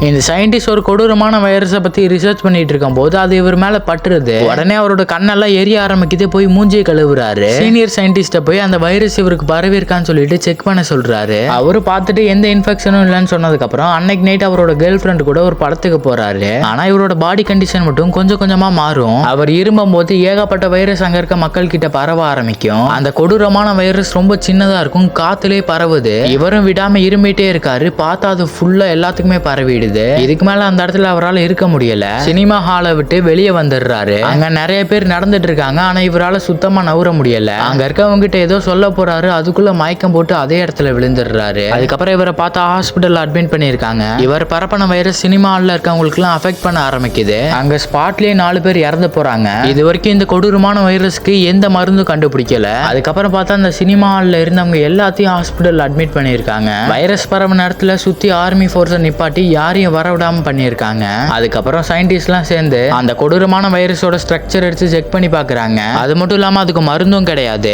இந்த சயின்டிஸ்ட் ஒரு கொடூரமான வைரஸை பத்தி ரிசர்ச் பண்ணிட்டு இருக்கும் போது அது இவர் மேல பட்டுருது. உடனே அவரோட கண்ணெல்லாம் எரிய ஆரம்பிக்குது. போய் மூஞ்சியை கழுவுறாரு. சீனியர் சயின்டிஸ்ட போய் அந்த வைரஸ் இவருக்கு பரவி இருக்கான்னு சொல்லிட்டு செக் பண்ண சொல்றாரு. அவரு பார்த்துட்டு எந்த இன்ஃபெக்ஷனும் இல்லைன்னு சொன்னதுக்கு அப்புறம் அன்னைக்கு நைட் அவரோட கேர்ள் ஃபிரெண்ட் கூட ஒரு படத்துக்கு போறாரு. ஆனா இவரோட பாடி கண்டிஷன் மட்டும் கொஞ்சம் கொஞ்சமா மாறும். அவர் இருமும் போது ஏகப்பட்ட வைரஸ் அங்க இருக்க மக்கள் கிட்ட பரவ ஆரம்பிக்கும். அந்த கொடூரமான வைரஸ் ரொம்ப சின்னதா இருக்கும், காத்திலே பரவுது. இவரும் விடாம இருமிட்டே இருக்காரு. பார்த்தா அது ஃபுல்லா எல்லாத்துக்குமே பரவிடுது. இதுக்கு மேல அந்த இடத்துல அவரால் இருக்க முடியல. சினிமா ஹாலை விட்டு வெளியே வந்துடுறாரு. அங்க நிறைய பேர் நடந்துட்டு இருக்காங்க. ஆனா இவரால சுத்தமா நவுற முடியல. அங்க இருக்கவங்க கிட்ட ஏதோ சொல்ல போறாரு. அதுக்குள்ள மயக்கம் போட்டு அதே இடத்துல விழுந்துடுறாரு. அதுக்கப்புறம் இவரை பார்த்தா ஹாஸ்பிட்டல் அட்மிட் பண்ணிருக்காங்க. இவர் பரப்பன வைரஸ் சினிமா ஹால்ல இருக்கவங்களுக்கு எல்லாம் அஃபெக்ட் பண்ண ஆரம்பிக்குது. அங்க ஸ்பாட்லயே 4 பேர் இறந்து போறாங்க. இது வரைக்கும் இந்த கொடூரமான வைரஸ்க்கு எந்த மருந்தும் கண்டுபிடிக்கல. அதுக்கப்புறம் பார்த்தா அந்த சினிமா ஹால்ல இருந்தவங்க எல்லாத்தையும் ஹாஸ்பிட்டல் அட்மிட் பண்ணிருக்காங்க. வைரஸ் பரவ நேரத்துல சுத்தி ஆர்மி போர்ஸை நிப்பாட்டி யாரையும் வரவிடாம பண்ணிருக்காங்க. அதுக்கப்புறம் சயின்டிஸ்ட் எல்லாம் சேர்ந்து அந்த கொடூரமான வைரஸோட ஸ்ட்ரக்சர் எடுத்து செக் பண்ணி பாக்குறாங்க. அது மட்டும் இல்லாம அதுக்கு மருந்தும் கிடையாது.